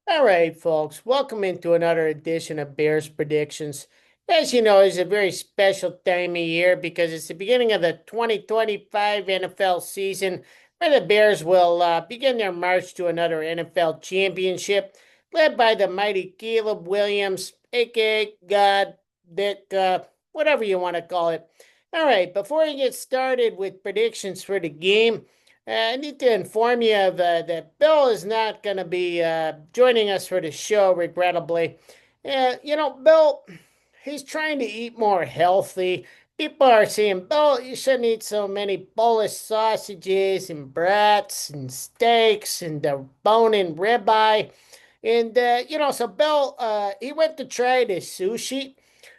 All right, folks, welcome into another edition of Bears Predictions. As you know, it's a very special time of year because it's the beginning of the 2025 NFL season where the Bears will begin their march to another NFL championship led by the mighty Caleb Williams, aka God, Dick, whatever you want to call it. All right, before we get started with predictions for the game, I need to inform you that Bill is not going to be joining us for the show, regrettably. Bill, he's trying to eat more healthy. People are saying, Bill, you shouldn't eat so many Polish sausages and brats and steaks and the bone-in ribeye. And, so Bill, he went to try the sushi.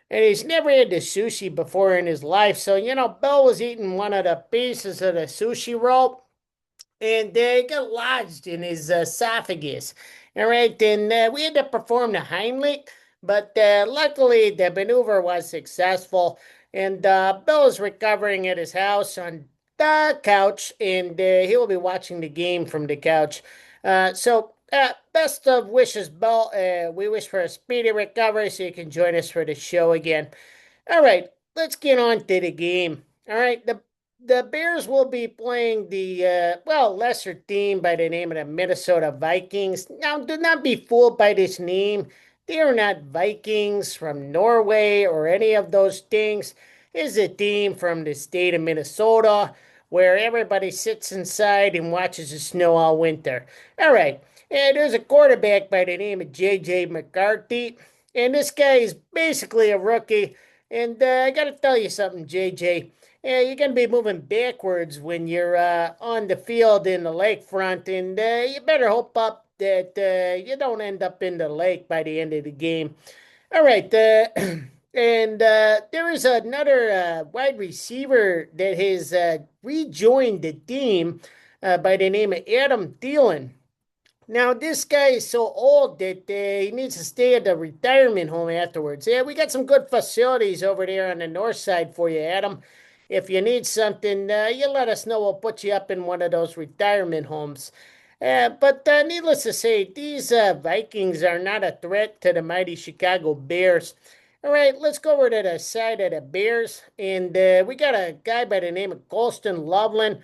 And he's never had the sushi before in his life. So, Bill was eating one of the pieces of the sushi roll and it got lodged in his esophagus. All right, and we had to perform the Heimlich, but luckily the maneuver was successful, and Bill is recovering at his house on the couch, and he will be watching the game from the couch. Best of wishes, Bill. We wish for a speedy recovery so you can join us for the show again. All right, let's get on to the game. All right, the Bears will be playing the lesser team by the name of the Minnesota Vikings. Now, do not be fooled by this name. They are not Vikings from Norway or any of those things. It's a team from the state of Minnesota where everybody sits inside and watches the snow all winter. All right, and there's a quarterback by the name of J.J. McCarthy, and this guy is basically a rookie. And I got to tell you something, JJ. Yeah, you're going to be moving backwards when you're on the field in the lakefront, and you better hope up that you don't end up in the lake by the end of the game. All right, and there is another wide receiver that has rejoined the team by the name of Adam Thielen. Now, this guy is so old that he needs to stay at the retirement home afterwards. Yeah, we got some good facilities over there on the north side for you, Adam. If you need something, you let us know. We'll put you up in one of those retirement homes. But needless to say, these Vikings are not a threat to the mighty Chicago Bears. All right, let's go over to the side of the Bears. And we got a guy by the name of Colston Loveland.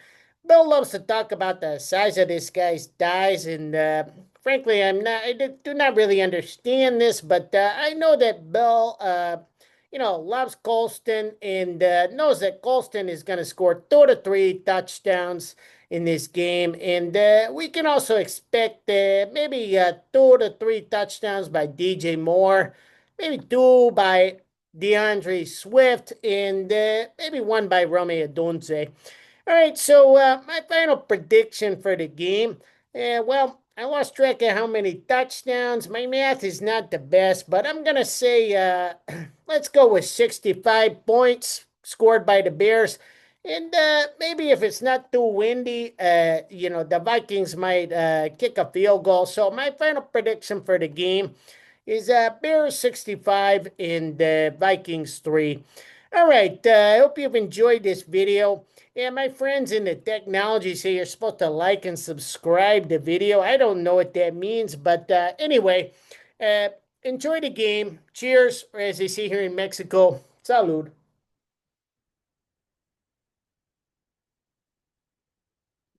Bill loves to talk about the size of this guy's thighs, and frankly, I do not really understand this, but I know that Bill, loves Colston and knows that Colston is going to score 2 to 3 touchdowns in this game, and we can also expect maybe 2 to 3 touchdowns by DJ Moore, maybe two by DeAndre Swift, and maybe one by Romeo Odunze. All right, so my final prediction for the game. I lost track of how many touchdowns. My math is not the best, but I'm going to say let's go with 65 points scored by the Bears. And maybe if it's not too windy, the Vikings might kick a field goal. So my final prediction for the game is Bears 65 and Vikings 3. All right, I hope you've enjoyed this video. Yeah, my friends in the technology say you're supposed to like and subscribe the video. I don't know what that means, but anyway, uh, enjoy the game. Cheers, or as they say here in Mexico, salud.